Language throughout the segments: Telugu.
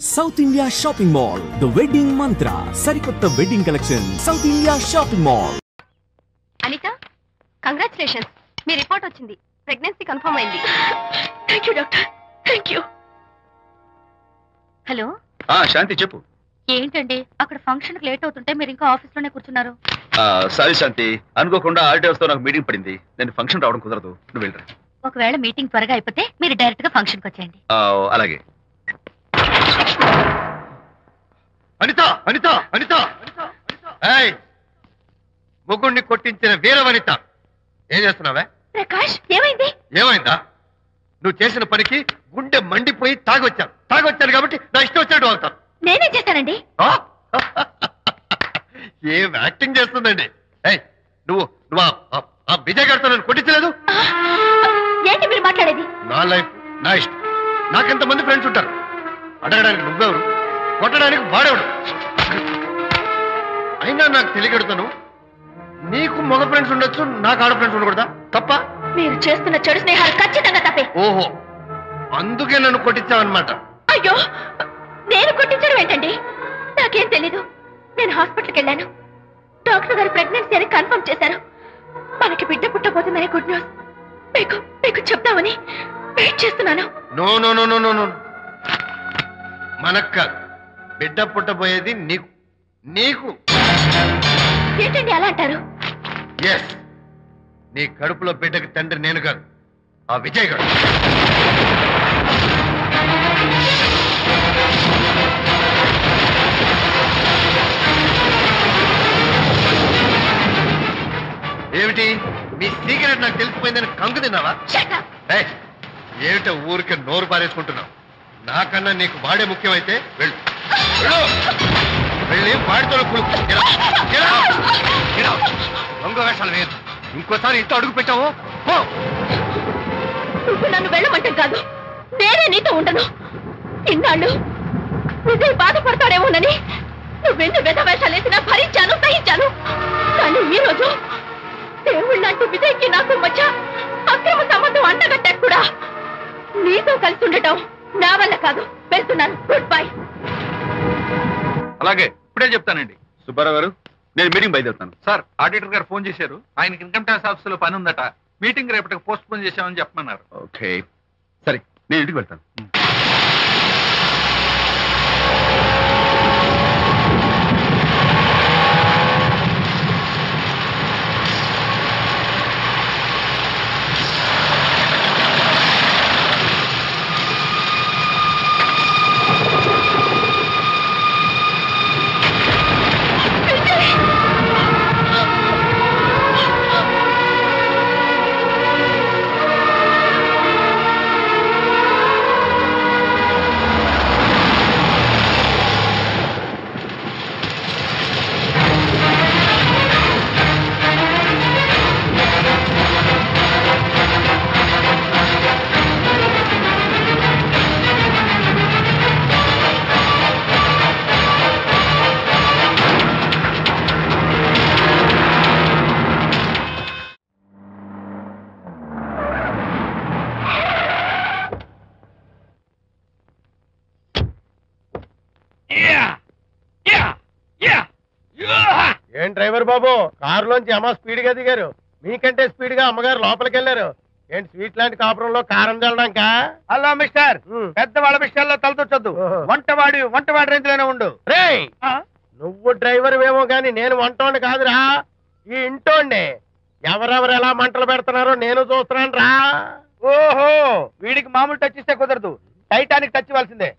South India shopping mall the wedding Mantra సరికొత్త wedding collection South India shopping mall. Anitha, congratulations, మీ రిపోర్ట్ వచ్చింది. ప్రెగ్నెన్సీ కన్ఫర్మ్ అయింది. Thank you doctor, thank you. Hello Shanti, చెప్పు. ఏంటండి అక్కడ ఫంక్షన్ లేట్ అవుతుంటే మీరు ఇంకా ఆఫీస్ లోనే కూర్చున్నారు? సారీ శాంతి, అనుకోకుండా ఆర్డర్స్ తో నాకు మీటింగ్ పడింది. నేను ఫంక్షన్ రావడం కుదరదు, నువ్వు వెళ్ళరా. ఒకవేళ మీటింగ్ త్వరగా అయిపోతే మీరు డైరెక్ట్ గా ఫంక్షన్ కి వచ్చేయండి. అలాగే. అనిత, అనిత, అనిత, ముగ్గుడిని కొట్టించిన వీర వనిత, ఏం చేస్తున్నావే? ప్రకాష్, ఏమైంది? ఏమైందా? నువ్వు చేసిన పనికి గుండె మండిపోయి తాగొచ్చాను కాబట్టి నా ఇష్టం వచ్చాడు అవుతాను. నేనేం చేశానండి? ఏం యాక్టింగ్ చేస్తుందండి. నువ్వు నువ్వు ఆ విజయ్ గారితో నన్ను కొట్టించలేదు. ఏంటి మీరు మాట్లాడేది? నా లైఫ్ నా ఇష్టం. నాకెంతమంది ఫ్రెండ్స్ ఉంటారు. అడగడానికి నువ్వెవరు, కొట్టడానికి వాడేవాడు. అయినా నాకు తెలియగడుతాను, నీకు మగ ఫ్రెండ్స్ ఉండొచ్చు, నాకు ఆడ ఫ్రెండ్స్ ఉండకూడదా? తప్ప? మీరు చేస్తున్న చెడు స్నేహాలు ఖచ్చితంగా తప్పే. ఓహో, అందుకే నన్ను కొట్టించావన్నమాట. అయ్యో, నేను కొట్టించడం ఏంటండి? నాకేం తెలీదు. నేను హాస్పిటల్కి వెళ్ళాను. డాక్టర్ గారు ప్రెగ్నెన్సీ అని కన్ఫర్మ్ చేశారు. మనకి బిడ్డ పుట్టబోతుందని గుడ్ న్యూస్ మీకు చెప్తామని వెయిట్ చేస్తున్నాను. No no no no no no, మనక్క బిడ్డ పుట్టబోయేది నీకు. నీకు ఏంటండి అలా అంటారు? ఎస్, నీ కడుపులో బిడ్డకి తండ్రి నేను కాదు, ఆ విజయ్ గారు. ఏమిటి మీ సీక్రెట్ నాకు తెలిసిపోయిందని కంగు తిన్నావా? ఏమిటో ఊరికే నోరు పారేసుకుంటున్నావు. నాకన్నా నీకు వాడే ముఖ్యమైతే వెళ్ళు, వెళ్ళి వాడితో దొంగ వేషాలు వేయదు. ఇంకోసారి ఇంట్లో అడుగు పెట్టావు. నువ్వు నన్ను వెళ్ళమంటే కాదు, నేనే నీతో ఉండను. ఇన్నాళ్ళు విజయ్ బాధపడతాడేమోనని నువ్వెన్ని వేషాలు వేసినా భరించాను, సహించాను. కానీ ఈ రోజు దేవుళ్ళంటూ విజయ్కి నాకు మధ్య అక్రమ సంబంధం అంటగట్టాక కూడా నీతో కలిసి ఉండటం నా వల్ల కాదు. వెళ్తున్నాను, గుడ్ బై. అలాగే, ఇప్పుడే చెప్తానండి. సుబ్బారావు గారు, నేను మీటింగ్ బయలుదేరుతాను. సార్, ఆడిటర్ గారు ఫోన్ చేశారు. ఆయనకి ఇన్కమ్ ట్యాక్స్ ఆఫీస్ లో పని ఉందట. మీటింగ్ రేపటికి పోస్ట్ పోన్ చేశామని చెప్పమన్నారు. ఓకే, సరే, నేను ఇంటికి వెళ్తాను. ఏం డ్రైవర్ బాబు, కారులోంచి అమ్మ స్పీడ్ గా దిగారు. మీకంటే స్పీడ్ గా అమ్మగారు లోపలికి వెళ్ళారు. ఏంటి స్వీట్ లాంటి కాపురంలో కారం చల్లడాక? హలో మిస్టర్, పెద్దవాళ్ళ విషయాల్లో తలదొచ్చొద్దు. వంటవాడి రేంజ్ లోనే ఉండు. రే, నువ్వు డ్రైవర్ ఏమో గాని నేను వంటోండి కాదురా, ఈ ఇంటోండి. ఎవరెవరు ఎలా మంటలు పెడుతున్నారో నేను చూస్తున్నాను రా. ఓహో, వీడికి మామూలు టచ్ ఇస్తే కుదరదు, టైటానిక్ టచ్ ఇవ్వాల్సిందే.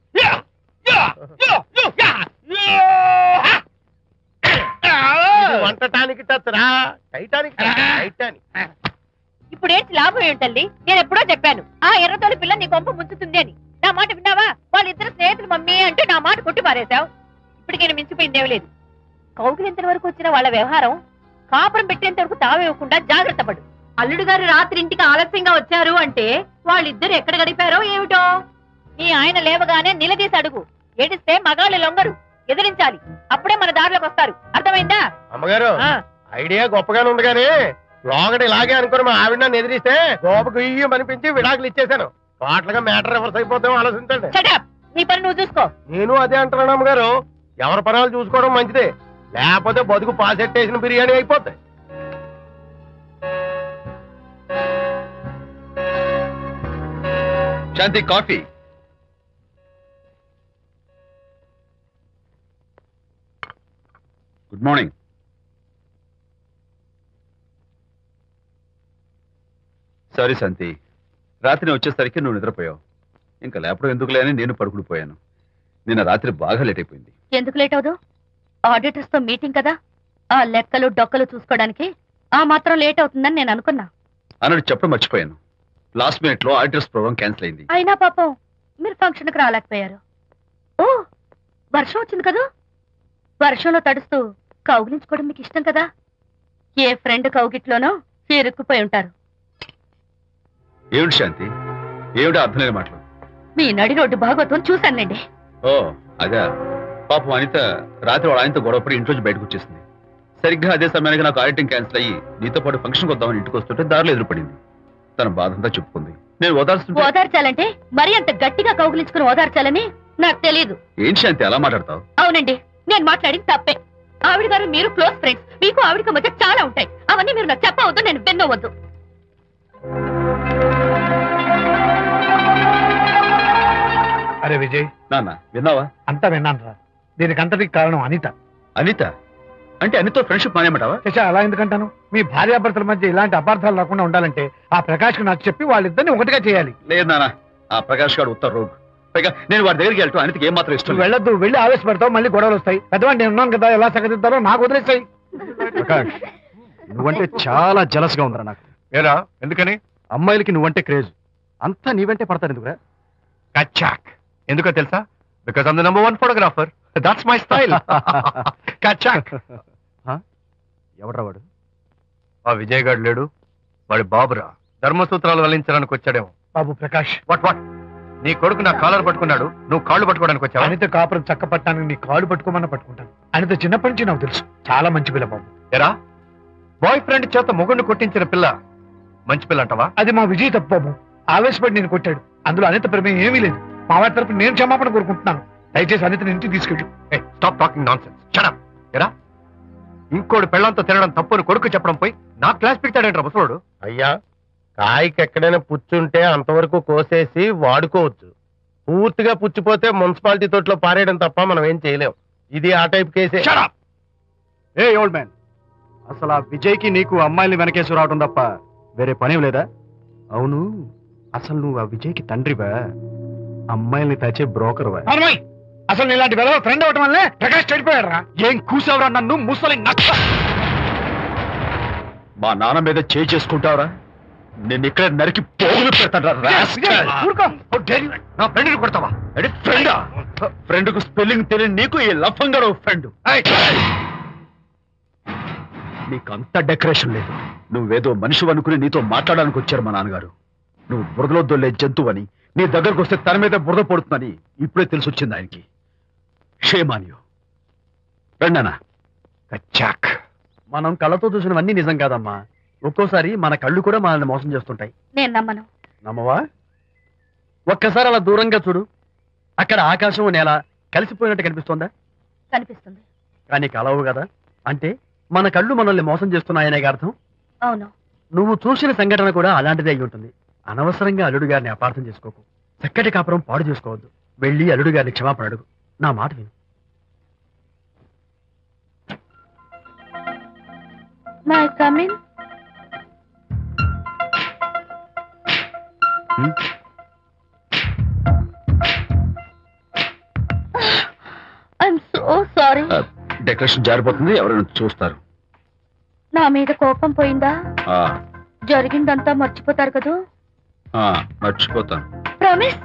వంటటానికి టచ్ రా, టైటానిక్ టైటానిక్. ఇప్పుడు ఏంటి లాభం ఏంటల్లి? నేను ఎప్పుడో చెప్పాను, ఆ ఎర్రతోలి పిల్ల నీ కొంప ముంచుతుంది అని. నా మాట విన్నావా? వాళ్ళిద్దరు స్నేహితులు మమ్మీ అంటే నా మాట కొట్టి పారేశావు. ఇప్పటికి నేను మించిపోయింది లేదు. కౌగిలింత వరకు వచ్చిన వాళ్ళ వ్యవహారం కాపురం పెట్టేంత వరకు తావేవ్వకుండా జాగ్రత్త పడు. అల్లుడు గారు రాత్రి ఇంటికి ఆలస్యంగా వచ్చారు అంటే వాళ్ళిద్దరు ఎక్కడ గడిపారో ఏమిటో. నీ ఆయన లేవగానే నిలదీసి అడుగు. ఏడిస్తే మగాళ్ళు లొంగరు, ఎదిరించాలి. అప్పుడే మన దారిలోకి వస్తారు. అర్థమైందా? అమ్మగారు, ఐడియా గొప్పగానే ఉంది కానీ లోగడ ఇలాగే అనుకుని మా ఆవిడ నన్ను ఎదిరిస్తే గోపకు ఇయ్యం అనిపించి విడాకులు ఇచ్చేశాను. టోటల్ గా మ్యాటర్ రివర్స్ అయిపోతాం, ఆలోచించండి. నీ పని నువ్వు చూసుకో. నేను అదే అంటున్నాను అమ్మగారు, ఎవరి పనాలు చూసుకోవడం మంచిదే, లేకపోతే బతుకు పాసెట్టేసిన బిర్యానీ అయిపోతాయి. శాంతి కాఫీ. Good morning. సారీ శాంతి, రాత్రి వచ్చేసరికి నువ్వు నిద్రపోయావు. ఇంకా లేపడం ఎందుకులే అని నేను పడుకుడిపోయాను. నిన్న రాత్రి బాగా లేట్ అయిపోయింది. ఎందుకు లేట్ అవదు? ఆడిటర్స్ తో మీటింగ్ కదా, ఆ లెక్కలు డొక్కలు చూసుకోవడానికి ఆ మాత్రం లేట్ అవుతుందని నేను అనుకున్నా. అన్నట్టు చెప్పడం మర్చిపోయాను, లాస్ట్ మినిట్ లో ఆడిటర్స్ ప్రోగ్రామ్ క్యాన్సిల్ అయింది. అయినా పాపం మీరు ఫంక్షన్ కి రాలేకపోయారు. ఓ, వర్షం వచ్చింది కదా, వర్షంలో తడుస్తూ కౌగిలించుకోవడం మీకు ఇష్టం కదా. ఏ ఫ్రెండ్ కౌగిట్లోనో ఇరుక్కుపోయి ఉంటారు. ఏమిటి శాంతి, ఏమిటి అర్థం లేని మాటలు? మీ నడి రోడ్డు భాగవతం చూశానండి. ఓ అదే, పాపం అనిత రాత్రి వాళ్ళ ఆయనతో గొడవపడి ఇంట్లోంచి బయటకు వచ్చేసింది. సరిగ్గా అదే సమయానికి నాకు ఆడిటింగ్ క్యాన్సిల్ అయ్యి నీతో పాటు ఫంక్షన్కి వద్దామని ఇంటికి వస్తుంటే దారిలో ఎదురుపడింది. తన బాధంతా చెప్పుకుంది. నేను ఓదార్చాలంటే మరి అంత గట్టిగా కౌగిలించుకుని ఓదార్చాలని నాకు తెలియదు. ఏం శాంతి అలా మాట్లాడతావు? అవునండి, నేను మాట్లాడింది తప్పే. ఆవిడ గారు మీరు క్లోజ్ ఫ్రెండ్స్, మీకు ఆవిడకి మధ్య చాలా ఉంటాయి. అవన్నీ మీరు నాకు చెప్పవద్దు, నేను విన్నవద్దు. అరే విజయ్, నాన్న విన్నావా? అంతా విన్నాను రా. దీనికి అంతటికి కారణం అనిత. అనిత అంటే అనితో ఫ్రెండ్షిప్ మానేమంటావా? శశా, అలా ఎందుకంటాను? మీ భార్యాభర్తల మధ్య ఇలాంటి అపార్థాలు రాకుండా ఉండాలంటే ఆ ప్రకాష్ కు నాకు చెప్పి వాళ్ళిద్దరిని ఒకటిగా చేయాలి. లేదు నాన్న, ఆ ప్రకాష్ గారు ఉత్తర రోగ్. పైగా నేను వాడి దగ్గరికి వెళ్తాను, అనితకి ఏం మాత్రం ఇష్టం. వెళ్ళొద్దు, వెళ్ళి ఆవేశపడతావు, మళ్ళీ గొడవలు వస్తాయి. పెద్దవాడిని నేను ఉన్నాను కదా, ఎలా సగదిద్దారో నాకు వదిలేస్తాయి. ప్రకాష్, నువ్వంటే చాలా జలస్ గా ఉందిరా నాకు. ఏరా ఎందుకని? అమ్మాయిలకి నువ్వంటే క్రేజ్, అంతా నీవంటే పడతారు ఎందుకురా? కచాక్. ఎందుకో తెలుసా? Because I'm the number 1 photographer. That's my style. కచాక్. ఎవడ్రా వాడు? ఆ విజయ్ గారు లేడు, వాడి బాబురా. ధర్మసూత్రాలు వల్లించడానికి వచ్చాడేమో. బాబు ప్రకాష్, వాట్ వాట్? నీ కొడుకు నా కాలర్ పట్టుకున్నాడు, నువ్వు కాళ్ళు పట్టుకోవడానికి వచ్చావా? అనిత కాపురం చక్క పట్టడానికి నీ కాళ్ళు పట్టుకోమన్నా పట్టుకుంటాను. అనిత చిన్నప్పటి నుంచి నాకు తెలుసు, చాలా మంచి పిల్ల బాబు. ఎరా, బాయ్ ఫ్రెండ్ చేత మొగుడిని కొట్టించిన పిల్ల మంచి పిల్ల అంటావా? అది మా విజయ్ తప్పు బాబు. ఆవేశపడి నేను కొట్టాడు, అందులో అనిత ప్రమేయం ఏమీ లేదు. మా వారి తరపు నేను క్షమాపణ కోరుకుంటున్నాను. దయచేసి అనితని ఇంటికి తీసుకెళ్ళు. Stop talking nonsense. Shut up. ఎరా, ఇంకోటి పెళ్ళంతో తినడం తప్పుని కొడుకు చెప్పడం పోయి నా క్లాస్ పిక్తాడంటారు ముసలోడు. అయ్యా, కాయకి ఎక్కడైనా పుచ్చుంటే అంతవరకు కోసేసి వాడుకోవచ్చు. పూర్తిగా పుచ్చిపోతే మున్సిపాలిటీ తోటలో పారేయడం తప్ప మనం ఏం చేయలేం. ఇది ఆ టైప్ కేసే. ఏ ఓల్డ్ మ్యాన్, అసలు ఆ విజయ్కి నీకు అమ్మాయిని వెనకేసి రావడం తప్ప వేరే పనేం లేదా? అవును, అసలు నువ్వు ఆ విజయ్కి తండ్రివా, అమ్మాయిల్ని తెచ్చే బ్రోకర్వా? అసలు ఇలాంటి వెలవ ఫ్రెండ్ అవటం వల్లే ప్రకాష్ చెడిపోయాడు రా. ఏం కూసావురా నన్ను, ముసలి నచ్చ! మా నాన్న మీద చేసుకుంటావురా? నేను ఇక్కడ నరికి పోగులు పెడతాను. నా ఫ్రెండ్ని కొడతావా? ఫ్రెండా? ఫ్రెండ్ కు స్పెల్లింగ్ తెలియని నీకు ఈ లఫంగా ఫ్రెండ్. నీకంత డెకరేషన్ లేదు. నువ్వేదో మనిషి అనుకుని నీతో మాట్లాడడానికి వచ్చారు మా నాన్నగారు. నువ్వు బురదలో దొల్లే జంతువు అని, నీ దగ్గరకు వస్తే తన మీద బురద పడుతుందని ఇప్పుడే తెలిసి వచ్చింది ఆయనకి. షేమాన్యు రండనా. కచాక్. మనం కళ్ళతో చూసినవన్నీ నిజం కాదమ్మా. ఒక్కోసారి మన కళ్ళు కూడా మనల్ని మోసం చేస్తుంటాయి. నేను నమ్మను. నమ్మవా? ఒక్కసారి అలా దూరంగా చూడు. అక్కడ ఆకాశం నేల కలిసిపోయినట్టు కనిపిస్తోందా? కనిపిస్తుంది. కానీ కలవు కదా, అంటే మన కళ్ళు మనల్ని మోసం చేస్తున్నాయనే అర్థం. అవును. నువ్వు చూసిన సంఘటన కూడా అలాంటిదే అయి ఉంటుంది. అనవసరంగా అల్లుడు గారిని అపార్థం చేసుకోకు. చక్కటి కాపురం పాడు చేసుకోవద్దు. వెళ్ళి అల్లుడు గారిని క్షమాపణ అడుగు. నా మాట విను. May come in. I'm so sorry. Decoration జారిపోతుంది, ఎవరైనా చూస్తారు. నా మీద కోపం పోయిందా? ఆ, జరిగిందంతా మర్చిపోతారు కదూ? ఆ, మర్చిపోతాను. ప్రామిస్.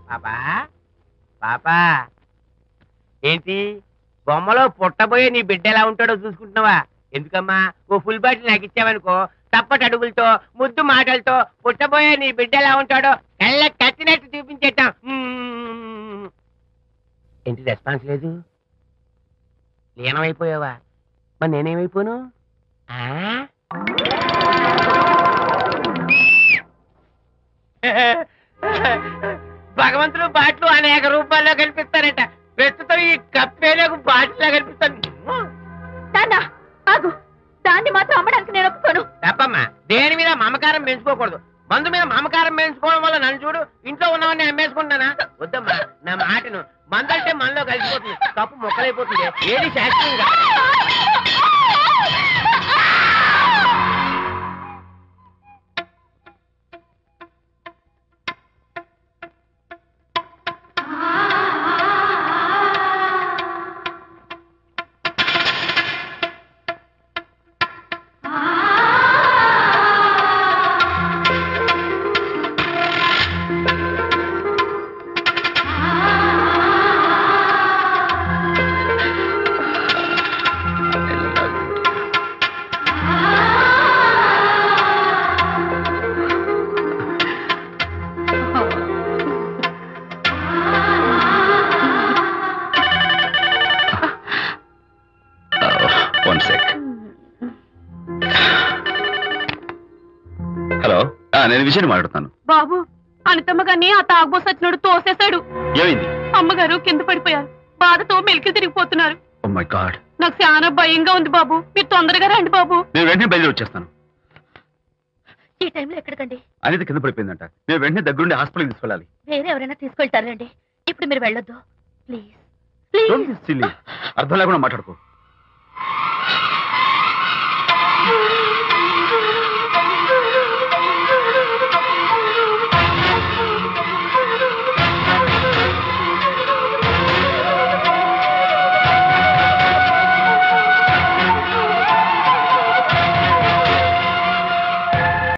పాపా పాపా, ఏంటి బొమ్మలో పుట్టబోయే నీ బిడ్డ ఎలా ఉంటాడో చూసుకుంటున్నావా? ఎందుకమ్మా, ఓ ఫుల్ బాటిల్ నాకు ఇచ్చావనుకో, తప్పటి అడుగులతో ముద్దు మాటలతో పుట్టబోయే నీ బిడ్డ ఎలా ఉంటాడో కళ్ళ కత్తినట్టు చూపించేద్దాం. ఏంటి రెస్పాన్స్ లేదు? లీనమైపోయావా? మరి నేనేమైపోను? భగవంతుడు బాట్లు అనేక రూపాల్లో కనిపిస్తారట. ప్రస్తుతం ఈ కప్పేలకు బాటిలా కనిపిస్తాను. దాన్ని మాత్రం అమ్మడానికి నేను ఒప్పుకోను. తప్పమ్మా, దేని మీద మమకారం పెంచుకోకూడదు. మందు మీద మమకారం పెంచుకోవడం వల్ల నన్ను చూడు, ఇంట్లో ఉన్నవన్నీ అమ్మేసుకుంటానా? వద్దమ్మా, నా మాటను. మందు అంటే మనలో కలిసిపోతుంది, కప్పు మొక్కలైపోతుంది. ఏది శాస్త్రంగా నేను విజయని మాట్లాడుతాను. బాబు, అనితమ్మ గారిని ఆ తాగుబోసు వచ్చినోడు తోసేశాడు. ఏమైంది? అమ్మగారు కింద పడిపోయారు. బాధతో మెలికి తిరిగిపోతున్నారు. ఓ మై గాడ్, నాకు చాలా భయంగా ఉంది బాబు. మీరు తొందరగా రండి బాబు. నేను వెంటనే బయలుదేరి వచ్చేస్తాను. ఈ టైంలో ఎక్కడికండి? అనిత కింద పడిపోయిందంట. నేను వెంటనే దగ్గరుండి హాస్పిటల్కి తీసుకెళ్ళాలి. వేరే ఎవరైనా తీసుకెళ్తారండి. ఇప్పుడు మీరు వెళ్ళొద్దు ప్లీజ్. అర్థం లేకుండా మాట్లాడుకో.